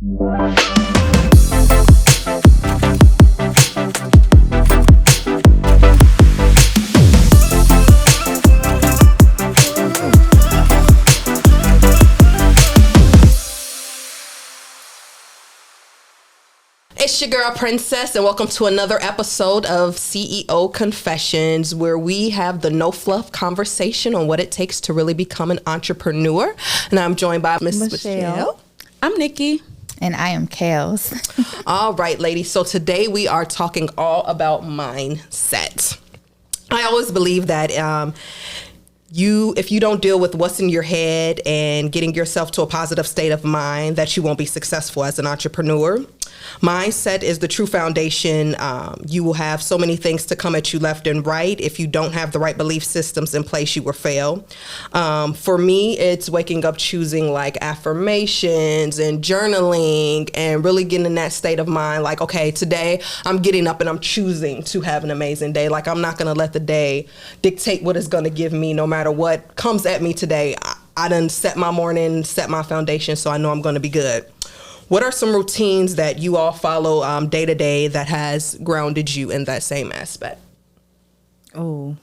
It's your girl Princess, and welcome to another episode of CEO Confessions, where we have the no fluff conversation on what it takes to really become an entrepreneur. And I'm joined by Miss Michelle. I'm Nicki. And I am Kaillez. All right, ladies. So today we are talking all about mindset. I always believe that if you don't deal with what's in your head and getting yourself to a positive state of mind, that you won't be successful as an entrepreneur. Mindset is the true foundation. You will have so many things to come at you left and right. If you don't have the right belief systems in place, you will fail. For me, it's waking up, choosing like affirmations and journaling and really getting in that state of mind. Like, okay, today I'm getting up and I'm choosing to have an amazing day. Like, I'm not going to let the day dictate what it's going to give me no matter what comes at me today. I done set my morning, set my foundation, so I know I'm going to be good. What are some routines that you all follow day to day that has grounded you in that same aspect? Oh,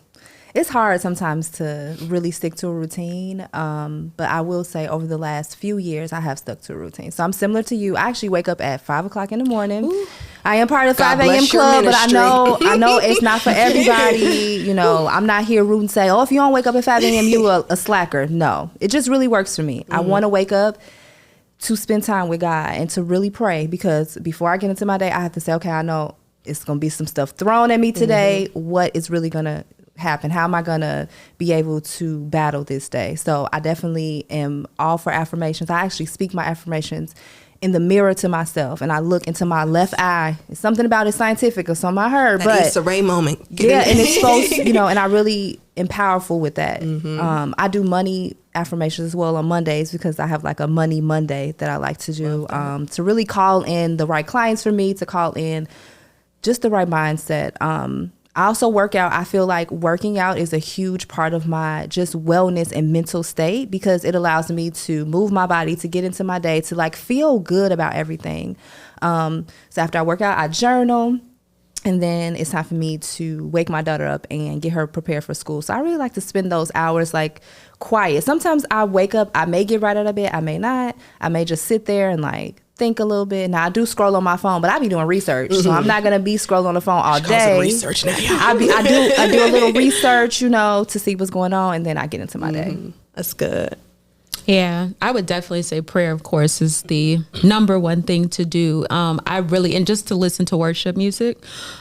it's hard sometimes to really stick to a routine. But I will say over the last few years, I have stuck to a routine. So I'm similar to you. I actually wake up at 5 o'clock in the morning. Ooh. I am part of the 5 a.m. club, but I know it's not for everybody. You know, I'm not here rooting say, oh, if you don't wake up at 5 a.m., you a slacker. No, it just really works for me. Mm-hmm. I want to wake up to spend time with God and to really pray, because before I get into my day, I have to say, okay, I know it's going to be some stuff thrown at me today. Mm-hmm. What is really going to happen? How am I going to be able to battle this day? So I definitely am all for affirmations. I actually speak my affirmations in the mirror to myself, and I look into my left eye. It's something about it scientific or something I heard. But it's a Ray moment. Yeah, and it's supposed, and I really am powerful with that. Mm-hmm. I do money affirmations as well on Mondays, because I have like a money Monday that I like to do to really call in the right clients for me, to call in just the right mindset. I also work out. I feel like working out is a huge part of my just wellness and mental state, because it allows me to move my body, to get into my day, to like feel good about everything. So after I work out, I journal. And then it's time for me to wake my daughter up and get her prepared for school. So I really like to spend those hours like quiet. Sometimes I wake up, I may get right out of bed, I may not. I may just sit there and like think a little bit. Now I do scroll on my phone, but I be doing research. Mm-hmm. So I'm not gonna be scrolling on the phone all day. Research now. I do a little research, to see what's going on, and then I get into my day. That's good. Yeah, I would definitely say prayer, of course, is the number one thing to do. And just to listen to worship music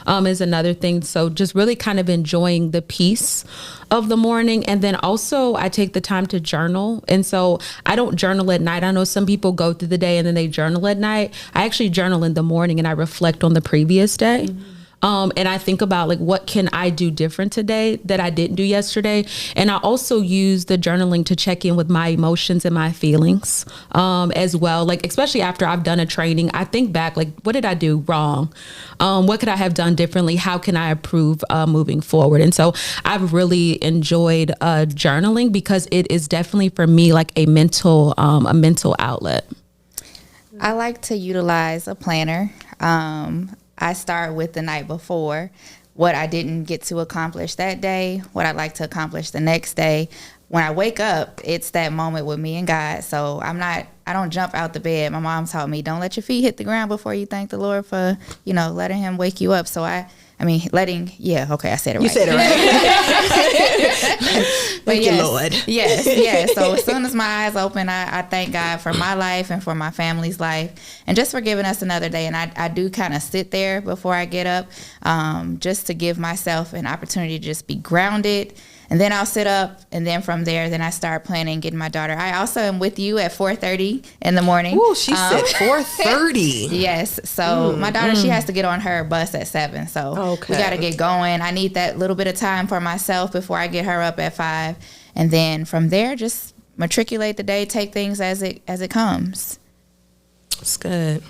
is another thing. So just really kind of enjoying the peace of the morning. And then also I take the time to journal. And so I don't journal at night. I know some people go through the day and then they journal at night. I actually journal in the morning, and I reflect on the previous day. Mm-hmm. And I think about like, what can I do different today that I didn't do yesterday? And I also use the journaling to check in with my emotions and my feelings as well. Like, especially after I've done a training, I think back, like, what did I do wrong? What could I have done differently? How can I improve moving forward? And so I've really enjoyed journaling, because it is definitely for me like a mental outlet. I like to utilize a planner. I start with the night before, what I didn't get to accomplish that day, what I'd like to accomplish the next day. When I wake up, it's that moment with me and God. So I don't jump out the bed. My mom taught me, don't let your feet hit the ground before you thank the Lord for, letting him wake you up. So I said it right. You said it right. Thank you, Lord. Yes. So as soon as my eyes open, I thank God for my life and for my family's life, and just for giving us another day. And I do kind of sit there before I get up, just to give myself an opportunity to just be grounded. And then I'll sit up, and then from there, then I start planning getting my daughter. I also am with you at 4:30 in the morning. Ooh, she said 4:30. Yes. So my daughter, she has to get on her bus at 7. So we got to get going. I need that little bit of time for myself before I get her up at 5. And then from there, just matriculate the day, take things as it comes. That's good.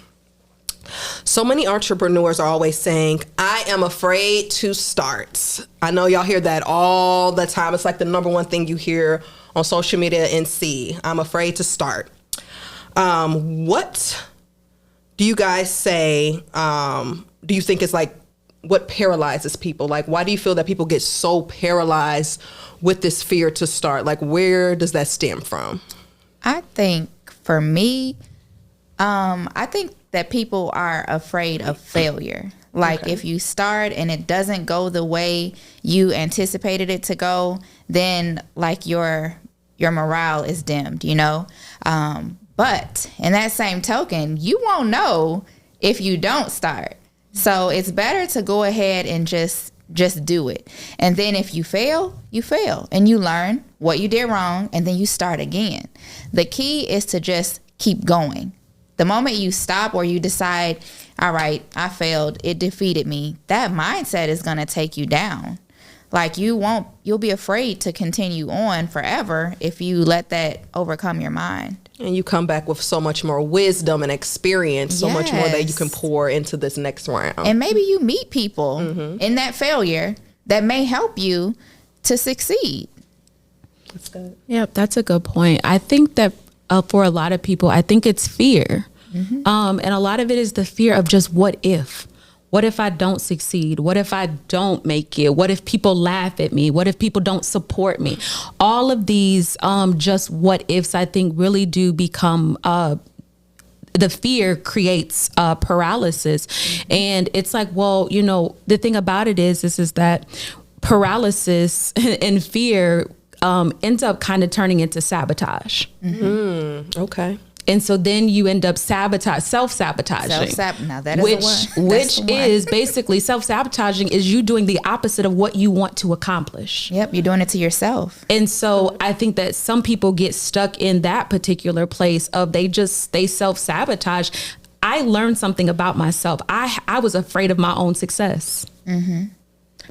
So many entrepreneurs are always saying, I am afraid to start. I know y'all hear that all the time. It's like the number one thing you hear on social media and see. I'm afraid to start. What do you guys say, do you think it's like what paralyzes people? Like, why do you feel that people get so paralyzed with this fear to start? Like, where does that stem from? I think for me, I think that people are afraid of failure. Like if you start and it doesn't go the way you anticipated it to go, then like your morale is dimmed, you know? But in that same token, you won't know if you don't start. So it's better to go ahead and just do it. And then if you fail, you fail and you learn what you did wrong and then you start again. The key is to just keep going. The moment you stop or you decide, all right, I failed, it defeated me, that mindset is going to take you down. Like you'll be afraid to continue on forever if you let that overcome your mind. And you come back with so much more wisdom and experience, so much more that you can pour into this next round. And maybe you meet people in that failure that may help you to succeed. That's good. Yeah, that's a good point. I think that for a lot of people, I think it's fear. And a lot of it is the fear of just what if? What if I don't succeed? What if I don't make it? What if people laugh at me? What if people don't support me? All of these just what ifs, I think, really do become the fear creates paralysis. And it's like, well, you know, the thing about it is that paralysis and fear ends up kind of turning into sabotage. Okay. And so then you end up self-sabotaging. Now that is which is basically self-sabotaging is you doing the opposite of what you want to accomplish. Yep, you're doing it to yourself. And so I think that some people get stuck in that particular place of they self-sabotage. I learned something about myself. I was afraid of my own success.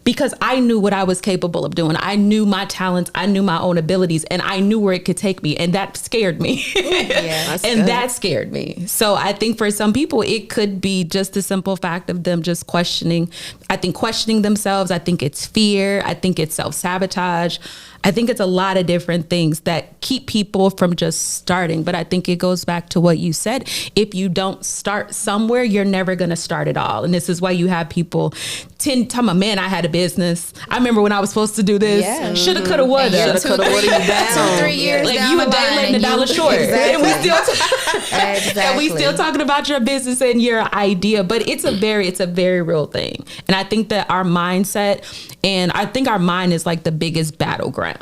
Because I knew what I was capable of doing. I knew my talents. I knew my own abilities, and I knew where it could take me. And that scared me. That scared me. So I think for some people, it could be just the simple fact of them just questioning. I think questioning themselves. I think it's fear. I think it's self-sabotage. I think it's a lot of different things that keep people from just starting. But I think it goes back to what you said. If you don't start somewhere, you're never going to start at all. And this is why you have people tell me, man, I had a business. I remember when I was supposed to do this. Yeah. Shoulda, coulda, woulda. Shoulda, coulda, woulda, you down. 2-3 years like down you the a day line late and $1 short. Exactly. And we still talking about your business and your idea. But it's a very real thing. And I think that our mindset, and I think our mind is like the biggest battleground.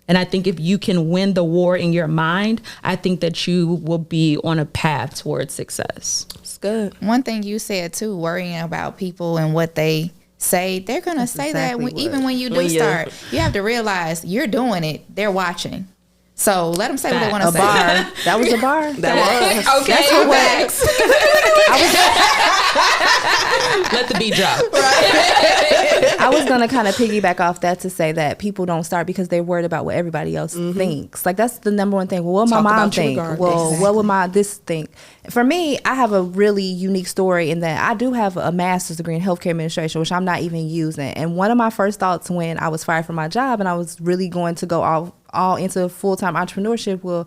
And I think if you can win the war in your mind, I think that you will be on a path towards success. It's good. One thing you said too, worrying about people and what they say, they're going to say exactly that even when you do start. You have to realize you're doing it. They're watching. So let them say what they want to say. Bar. That was a bar. That was. Okay. That's Let the beat drop. I was going to kind of piggyback off that to say that people don't start because they're worried about what everybody else thinks. Like that's the number one thing. Well, what my mom think? Well, what would my this think? For me, I have a really unique story in that I do have a master's degree in healthcare administration, which I'm not even using. And one of my first thoughts when I was fired from my job and I was really going to go all into full-time entrepreneurship, well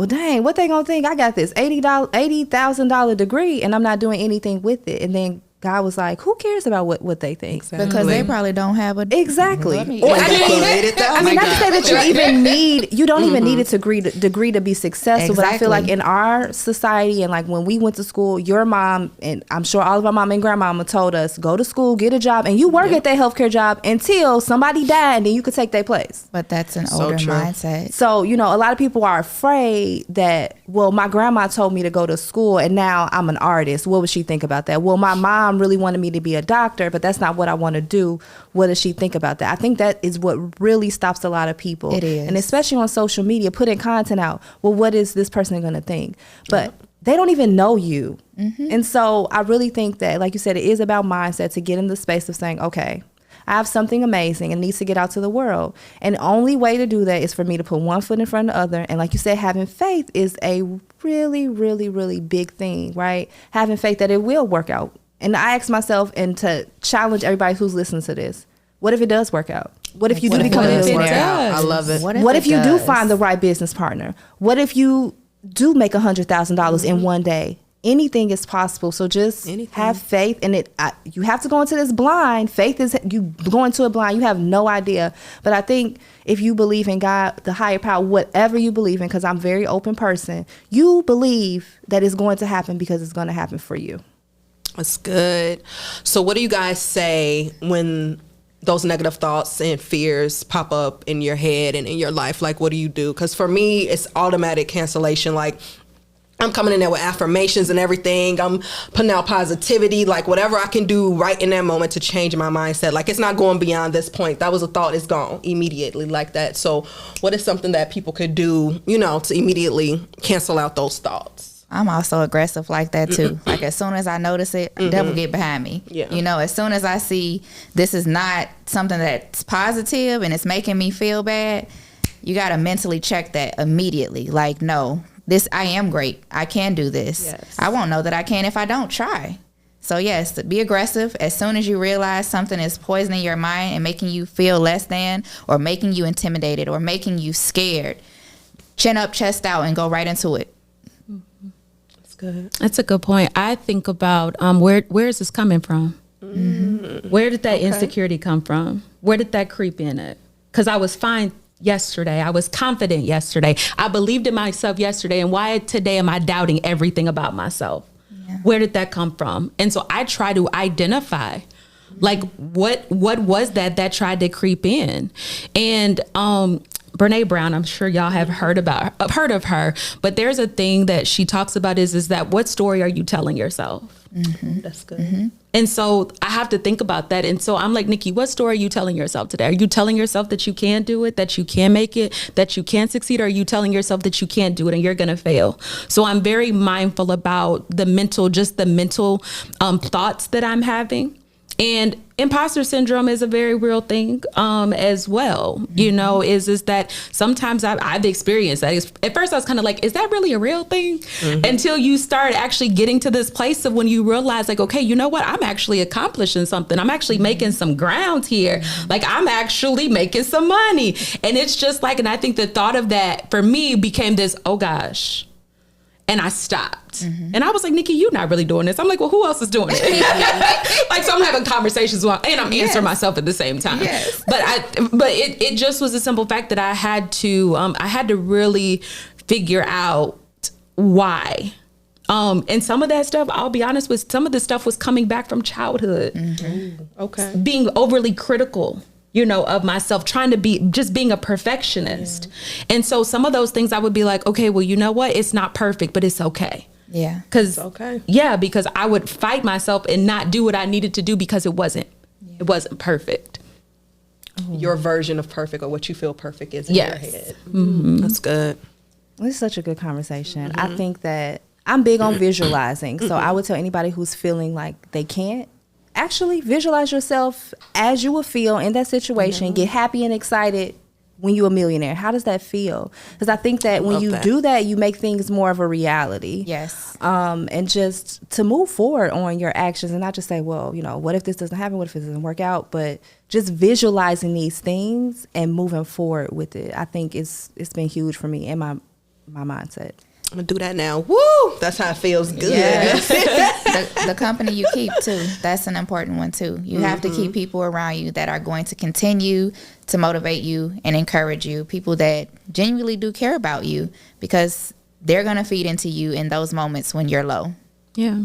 dang, what they gonna think? I got this $80,000 degree and I'm not doing anything with it. And then God was like, who cares about what they think? Exactly. Because they probably don't have a exactly. I mean, not to say that you even you don't even need a degree to be successful. Exactly. But I feel like in our society and like when we went to school, your mom and I'm sure all of our mom and grandmama told us, go to school, get a job, and you work at that healthcare job until somebody died and then you could take their place. But that's an older mindset. So, you know, a lot of people are afraid that, well, my grandma told me to go to school and now I'm an artist. What would she think about that? Well, my mom really wanted me to be a doctor, but that's not what I want to do. What does she think about that? I think that is what really stops a lot of people. It is. And especially on social media, putting content out. Well, what is this person going to think? But they don't even know you. And so I really think that, like you said, it is about mindset to get in the space of saying, okay, I have something amazing and needs to get out to the world. And the only way to do that is for me to put one foot in front of the other. And like you said, having faith is a really, really, really big thing, right? Having faith that it will work out. And I ask myself and to challenge everybody who's listening to this, what if it does work out? What if you do become a millionaire? I love it. What if you do find the right business partner? What if you do make $100,000 in one day? anything is possible. So just have faith, and you have to go into this blind. Faith is you go into it blind. You have no idea. But I think if you believe in God, the higher power, whatever you believe in, because I'm a very open person, you believe that it's going to happen because it's going to happen for you. That's good. So what do you guys say when those negative thoughts and fears pop up in your head and in your life? Like, what do you do? Because for me, it's automatic cancellation. Like, I'm coming in there with affirmations and everything. I'm putting out positivity, like whatever I can do right in that moment to change my mindset. Like, it's not going beyond this point. That was a thought, it's gone immediately like that. So what is something that people could do, to immediately cancel out those thoughts? I'm also aggressive like that too. Like, as soon as I notice it, devil get behind me. Yeah. As soon as I see this is not something that's positive and it's making me feel bad, you got to mentally check that immediately. Like, no, I am great. I can do this. Yes. I won't know that I can if I don't try. So yes, be aggressive. As soon as you realize something is poisoning your mind and making you feel less than, or making you intimidated, or making you scared, chin up, chest out, and go right into it. Good. That's a good point. I think about where is this coming from? Mm-hmm. Where did that insecurity come from? Where did that creep in at? Because I was fine yesterday. I was confident yesterday. I believed in myself yesterday. And why today am I doubting everything about myself? Yeah. Where did that come from? And so I try to identify, like, what was that tried to creep in? And Brene Brown, I'm sure y'all have heard of her, but there's a thing that she talks about is that what story are you telling yourself? Mm-hmm. That's good. Mm-hmm. And so I have to think about that. And so I'm like, Nicki, what story are you telling yourself today? Are you telling yourself that you can't do it, that you can't make it, that you can't succeed? Or are you telling yourself that you can't do it and you're going to fail? So I'm very mindful about the mental thoughts that I'm having. And imposter syndrome is a very real thing as well. Mm-hmm. Is that sometimes I've experienced that. At first I was kind of like, is that really a real thing? Mm-hmm. Until you start actually getting to this place of when you realize, like, okay, you know what? I'm actually accomplishing something. I'm actually making some ground here. Mm-hmm. Like, I'm actually making some money. And it's just like, and I think the thought of that for me became this, oh gosh. And I stopped. Mm-hmm. And I was like, Nicki, you're not really doing this. I'm like, well, who else is doing it? Like, so I'm having conversations and I'm answering myself at the same time. Yes. But it just was a simple fact that I had to really figure out why. And some of that stuff, I'll be honest with, some of the stuff was coming back from childhood. Mm-hmm. Okay. Being overly critical, of myself, trying to being a perfectionist. Yeah. And so some of those things I would be like, okay, well, you know what? It's not perfect, but it's okay. Yeah. Because I would fight myself and not do what I needed to do because it wasn't perfect. Your version of perfect, or what you feel perfect is in your head. Mm-hmm. That's good. This is such a good conversation. Mm-hmm. I think that I'm big on visualizing. So I would tell anybody who's feeling like they can't, actually visualize yourself as you would feel in that situation. Mm-hmm. Get happy and excited when you're a millionaire. How does that feel? Because I think that when you do that, you make things more of a reality. Yes. And just to move forward on your actions and not just say, well, what if this doesn't happen? What if it doesn't work out? But just visualizing these things and moving forward with it. I think it's been huge for me and my mindset. I'm gonna do that now. Woo! That's how it feels good. Yes. the company you keep too. That's an important one too. You have to keep people around you that are going to continue to motivate you and encourage you. People that genuinely do care about you, because they're gonna feed into you in those moments when you're low. Yeah.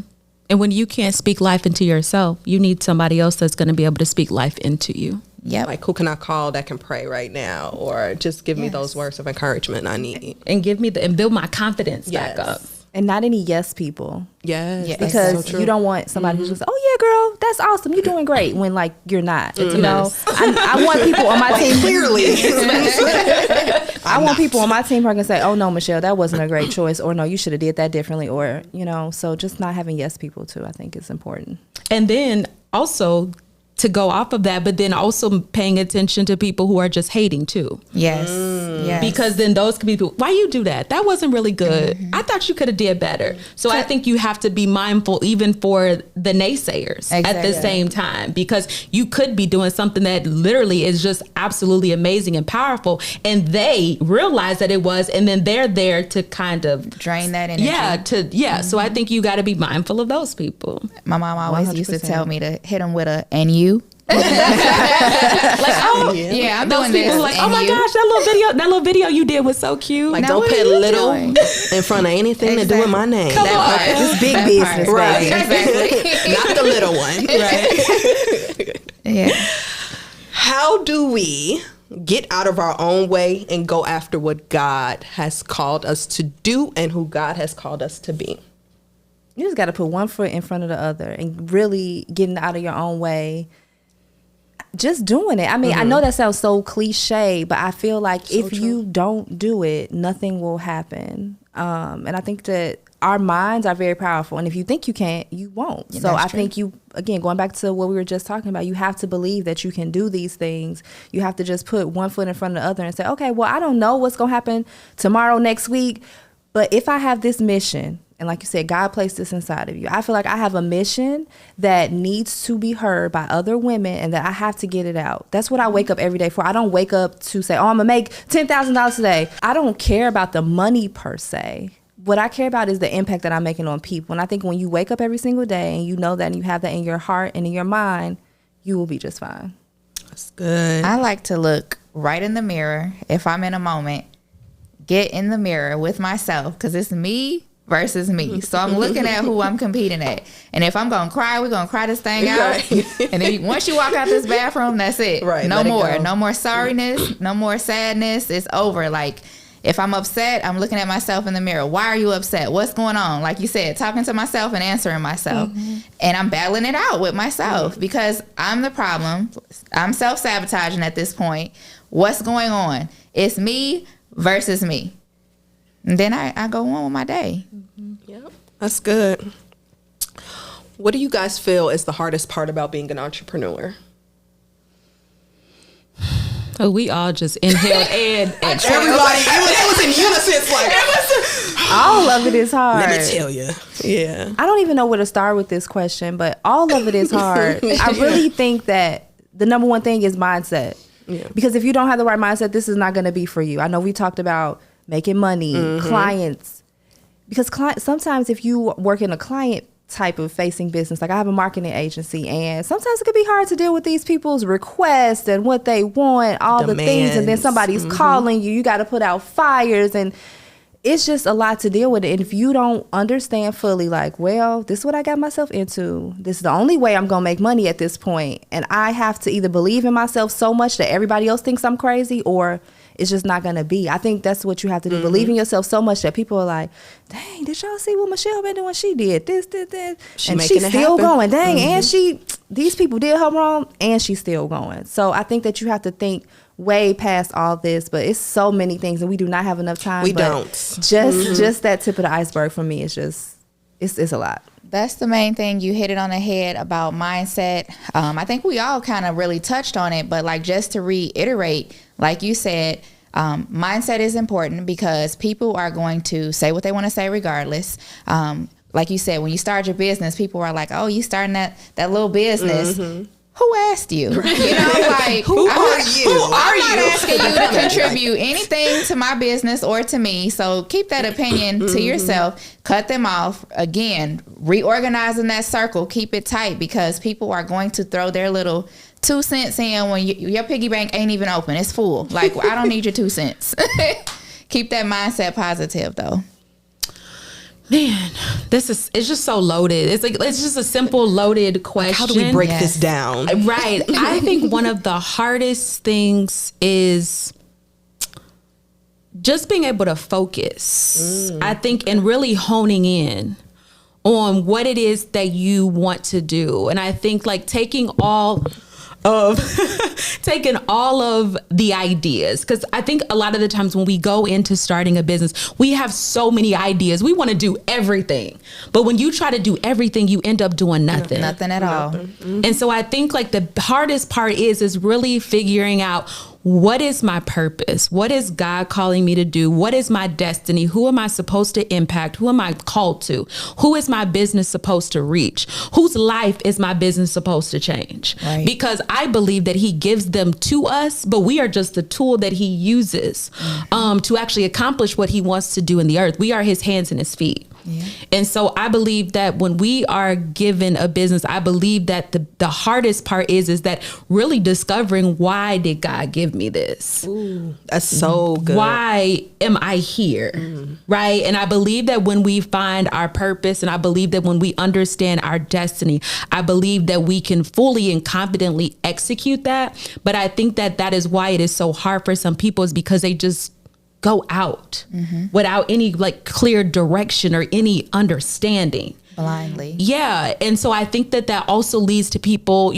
And when you can't speak life into yourself, you need somebody else that's going to be able to speak life into you. Yeah. Like, who can I call that can pray right now, or just give me those words of encouragement I need, and build my confidence back up. And not any yes people. Yes. Because so you don't want somebody who's just, oh yeah, girl, that's awesome, you're doing great, when like you're not. I want people on my team. Clearly. I want people on my team who are gonna say, oh no, Michelle, that wasn't a great choice, or no, you should have did that differently, or so just not having yes people too, I think is important. And then also, to go off of that, but then also paying attention to people who are just hating too. Yes. Yes. Because then those could be people, why you do that? That wasn't really good. I thought you could have did better. So I think you have to be mindful even for the naysayers at the same time, because you could be doing something that literally is just absolutely amazing and powerful, and they realize that it was, and then they're there to kind of drain that energy. So I think you got to be mindful of those people. My mom always 100%. Used to tell me to hit them with a "and you." Like, oh, I'm those doing people this. like, oh my gosh, that little video you did was so cute. Like, now don't put little in front of anything to do with my name. Come on. It's big business, right? Exactly. Not the little one, right? Yeah. How do we get out of our own way and go after what God has called us to do and who God has called us to be? You just got to put one foot in front of the other and really getting out of your own way. Just doing it. I mean, I know that sounds so cliche, but I feel like if you don't do it, nothing will happen. And I think that our minds are very powerful. And if you think you can't, you won't. Yeah, so I think you, again, going back to what we were just talking about, you have to believe that you can do these things. You have to just put one foot in front of the other and say, okay, well, I don't know what's going to happen tomorrow, next week. But if I have this mission, and like you said, God placed this inside of you, I feel like I have a mission that needs to be heard by other women and that I have to get it out. That's what I wake up every day for. I don't wake up to say, oh, I'm going to make $10,000 today. I don't care about the money per se. What I care about is the impact that I'm making on people. And I think when you wake up every single day and you know that and you have that in your heart and in your mind, you will be just fine. That's good. I like to look right in the mirror if I'm in a moment, get in the mirror with myself, because it's me versus me. So I'm looking at who I'm competing at. And if I'm going to cry, we're going to cry this thing out. Right. And then once you walk out this bathroom, that's it. Right. No more. No more sorriness. No more sadness. It's over. Like, if I'm upset, I'm looking at myself in the mirror. Why are you upset? What's going on? Like you said, talking to myself and answering myself. And I'm battling it out with myself because I'm the problem. I'm self-sabotaging at this point. What's going on? It's me versus me. And then I go on with my day. Yep, that's good. What do you guys feel is the hardest part about being an entrepreneur? Oh, we all just inhaled and everybody. It was in unison. It's like all of it is hard. Let me tell you. Yeah. I don't even know where to start with this question, but all of it is hard. I really think that the number one thing is mindset. Yeah. Because if you don't have the right mindset, this is not going to be for you. I know we talked about making money, clients. Because sometimes if you work in a client type of facing business, like I have a marketing agency, and sometimes it could be hard to deal with these people's requests and what they want, all the things, and then somebody's calling you, you got to put out fires, and it's just a lot to deal with it. And if you don't understand fully, like, well, this is what I got myself into, this is the only way I'm gonna make money at this point, and I have to either believe in myself so much that everybody else thinks I'm crazy, or it's just not gonna be. I think that's what you have to do. Believe in yourself so much that people are like, dang, did y'all see what Michelle been doing? She did this. And she's still going. Dang, and these people did her wrong, and she's still going. So I think that you have to think way past all this, but it's so many things, and we do not have enough time. We don't. Just that tip of the iceberg for me is just, it's a lot. That's the main thing. You hit it on the head about mindset. I think we all kind of really touched on it, but like just to reiterate, like you said, mindset is important because people are going to say what they want to say regardless. Like you said, when you start your business, people are like, oh, you starting that little business. Who asked you? You know, like, who are you? I'm not asking you to contribute anything to my business or to me. So keep that opinion to yourself. Cut them off. Again, reorganizing that circle. Keep it tight because people are going to throw their little 2 cents in when your piggy bank ain't even open. It's full. Like, I don't need your 2 cents. Keep that mindset positive, though. Man, it's just so loaded. It's just a simple loaded question. How do we break this down? Right. I think one of the hardest things is just being able to focus. I think, and really honing in on what it is that you want to do. And I think like taking all of taking all of the ideas. Because I think a lot of the times when we go into starting a business, we have so many ideas. We want to do everything. But when you try to do everything, you end up doing nothing. Nothing at all. And so I think like the hardest part is really figuring out, what is my purpose? What is God calling me to do? What is my destiny? Who am I supposed to impact? Who am I called to? Who is my business supposed to reach? Whose life is my business supposed to change? Right. Because I believe that he gives them to us, but we are just the tool that he uses to actually accomplish what he wants to do in the earth. We are his hands and his feet. Yeah. And so I believe that when we are given a business, I believe that the hardest part is that really discovering, why did God give me this? Ooh, that's so good. Why am I here? Right? And I believe that when we find our purpose, and I believe that when we understand our destiny, I believe that we can fully and confidently execute that. But I think that is why it is so hard for some people, is because they just go out without any like clear direction or any understanding. Blindly. Yeah. And so I think that also leads to people,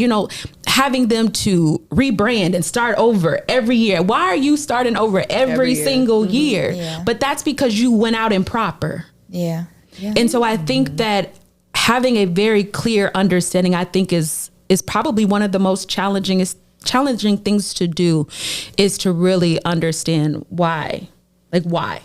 having them to rebrand and start over every year. Why are you starting over every single year? Yeah. But that's because you went out improper. Yeah. And so I think that having a very clear understanding, I think is probably one of the most challenging things to do, is to really understand why. Like why?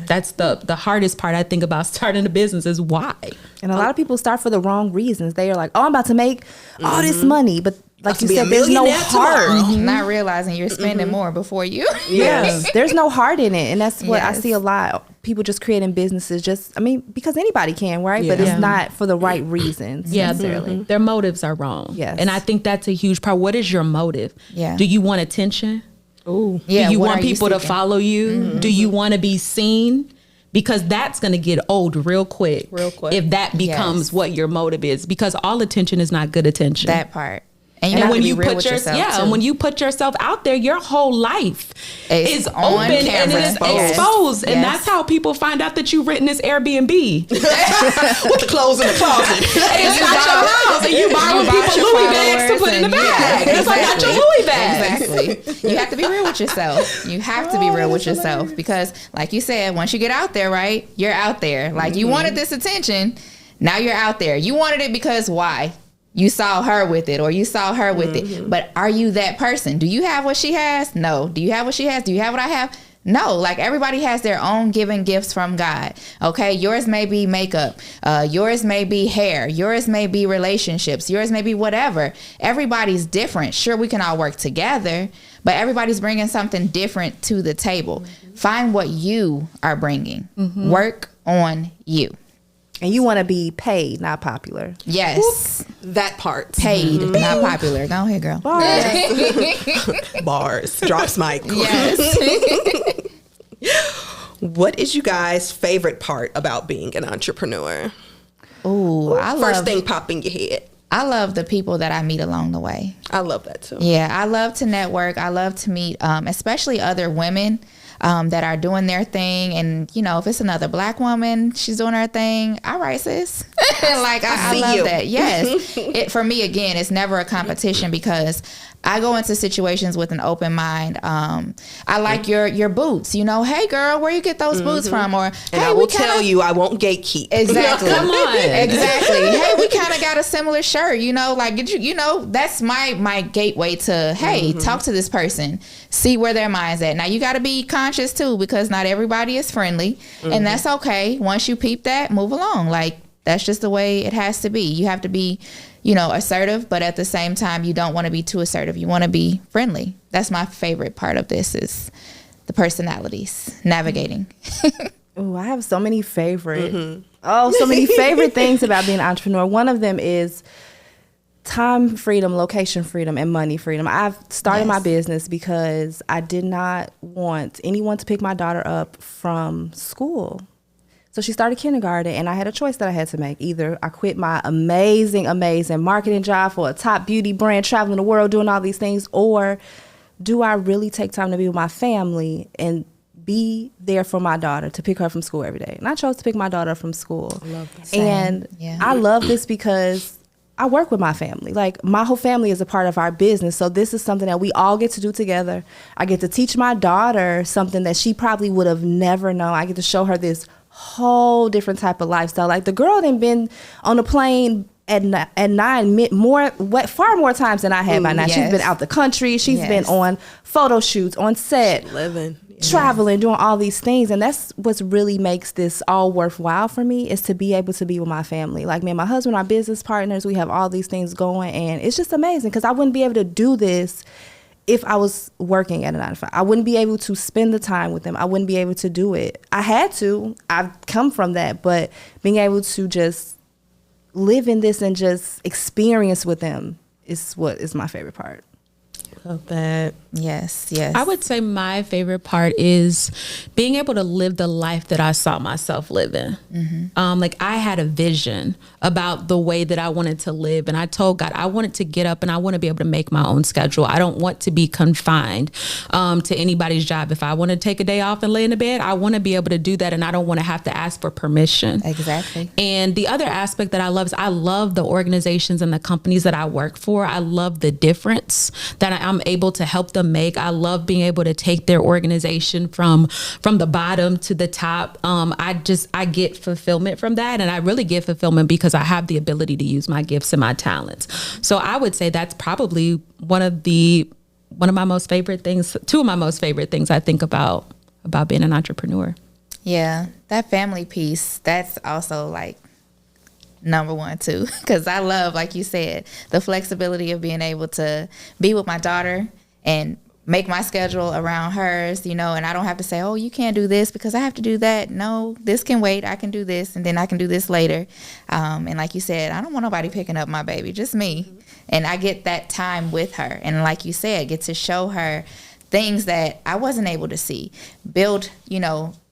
That's the hardest part, I think, about starting a business, is why. And a lot of people start for the wrong reasons. They are like, oh, I'm about to make all this money. But like you said, there's no heart. Not realizing you're spending more before you. Yes. There's no heart in it. And that's what I see a lot. People just creating businesses because anybody can, right? Yeah. But it's not for the right reasons necessarily. Their motives are wrong. Yes. And I think that's a huge part. What is your motive? Yeah. Do you want attention? Ooh. Yeah, Do you what want are you people to seeking? follow you? Do you want to be seen? Because that's going to get old real quick. If that becomes what your motive is. Because all attention is not good attention. That part. And you And have when to be you real put with yourself too. and when you put yourself out there, your whole life is on open and camera. it is Yes. exposed. And Yes. that's how people find out that you've written this Airbnb. With the clothes in the closet. It's not your house, and you borrow people Louis bags to put in the bag. It's like not your Louis bag. Exactly. You have to be real with yourself. You have to be real with yourself, because like you said, once you get out there, right, you're out there. Like you wanted this attention, now you're out there. You wanted it because why? You saw her with it, or you saw her with it. But are you that person? Do you have what she has? No. Do you have what she has? Do you have what I have? No. Like everybody has their own given gifts from God. Okay. Yours may be makeup. Yours may be hair. Yours may be relationships. Yours may be whatever. Everybody's different. Sure, we can all work together, but everybody's bringing something different to the table. Find what you are bringing. Work on you. And you want to be paid, not popular. Yes. That part. Paid, not popular. Go ahead, girl. Bars. Drops mic. Yes. What is you guys' favorite part about being an entrepreneur? Ooh, First thing pop in your head. I love the people that I meet along the way. I love that too. Yeah, I love to network. I love to meet, especially other women that are doing their thing. And, if it's another Black woman, she's doing her thing. All right, sis. Like, I see love you. that. Yes. For me, again, it's never a competition, because I go into situations with an open mind. I like your boots. Hey, girl, where you get those boots from? Or, And hey, I will tell you, I won't gatekeep. Exactly. Come on. Exactly. Hey, we kind of got a similar shirt, like, that's my gateway to, hey, talk to this person, see where their mind's at. Now you got to be conscious too, because not everybody is friendly, and that's okay. Once you peep that, move along. Like, that's just the way it has to be. You have to be, assertive, but at the same time, you don't want to be too assertive. You want to be friendly. That's my favorite part of this, is the personalities, navigating. Oh, I have so many favorite. So many favorite things about being an entrepreneur. One of them is time freedom, location freedom, and money freedom. I've started my business because I did not want anyone to pick my daughter up from school. So she started kindergarten, and I had a choice that I had to make. Either I quit my amazing marketing job for a top beauty brand, traveling the world, doing all these things, or do I really take time to be with my family and be there for my daughter, to pick her from school every day? And I chose to pick my daughter from school. I love this. And I love this because I work with my family. Like, my whole family is a part of our business. So this is something that we all get to do together. I get to teach my daughter something that she probably would have never known. I get to show her this whole different type of lifestyle. Like, the girl done been on a plane at 9 far more times than I have by now. Yes. She's been out the country. She's been on photo shoots, on set, Living. traveling, doing all these things. And that's what really makes this all worthwhile for me, is to be able to be with my family. Like, me and my husband are business partners. We have all these things going, and it's just amazing, because I wouldn't be able to do this if I was working at a 9 to 5. I wouldn't be able to spend the time with them. I wouldn't be able to do it. I had to. I've come from that, but being able to just live in this and just experience with them is what is my favorite part. Love that. Yes. I would say my favorite part is being able to live the life that I saw myself living. Like, I had a vision about the way that I wanted to live. And I told God, I wanted to get up and I want to be able to make my own schedule. I don't want to be confined to anybody's job. If I want to take a day off and lay in the bed, I want to be able to do that. And I don't want to have to ask for permission. Exactly. And the other aspect that I love is I love the organizations and the companies that I work for. I love the difference that I'm able to help them make. I love being able to take their organization from the bottom to the top. I get fulfillment from that, and I really get fulfillment because I have the ability to use my gifts and my talents. So I would say that's probably one of my most favorite things, two of my most favorite things I think about being an entrepreneur. Yeah, that family piece, that's also like number one too, because I love, like you said, the flexibility of being able to be with my daughter and make my schedule around hers, and I don't have to say, oh, you can't do this because I have to do that. No, this can wait. I can do this, and then I can do this later. And like you said, I don't want nobody picking up my baby, just me. And I get that time with her. And like you said, get to show her things that I wasn't able to see, build,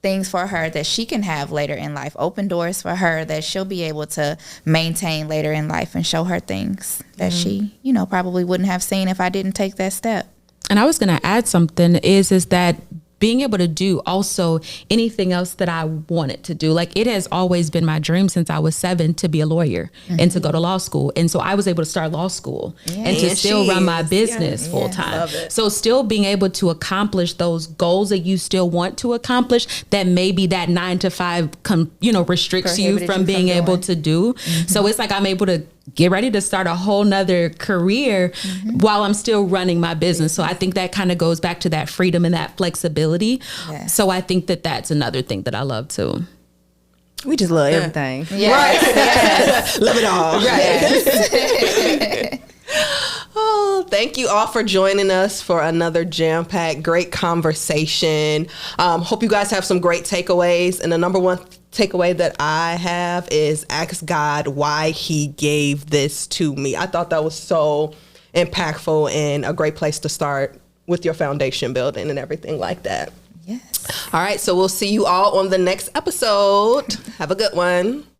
things for her that she can have later in life, open doors for her that she'll be able to maintain later in life, and show her things that she, probably wouldn't have seen if I didn't take that step. And I was going to add something is that being able to do also anything else that I wanted to do. Like, it has always been my dream since I was 7 to be a lawyer and to go to law school. And so I was able to start law school and to still run my business full time. So still being able to accomplish those goals that you still want to accomplish, that maybe that 9 to 5, restricts you from being able to do. So it's like I'm able to get ready to start a whole nother career while I'm still running my business. So I think that kind of goes back to that freedom and that flexibility. Yes. So I think that that's another thing that I love too. We just love everything. Yes. Right. Yes. Love it all. Right. Oh, thank you all for joining us for another jam-packed, great conversation. Hope you guys have some great takeaways. And the number one takeaway that I have is ask God why he gave this to me. I thought that was so impactful and a great place to start with your foundation building and everything like that. Yes. All right. So we'll see you all on the next episode. Have a good one.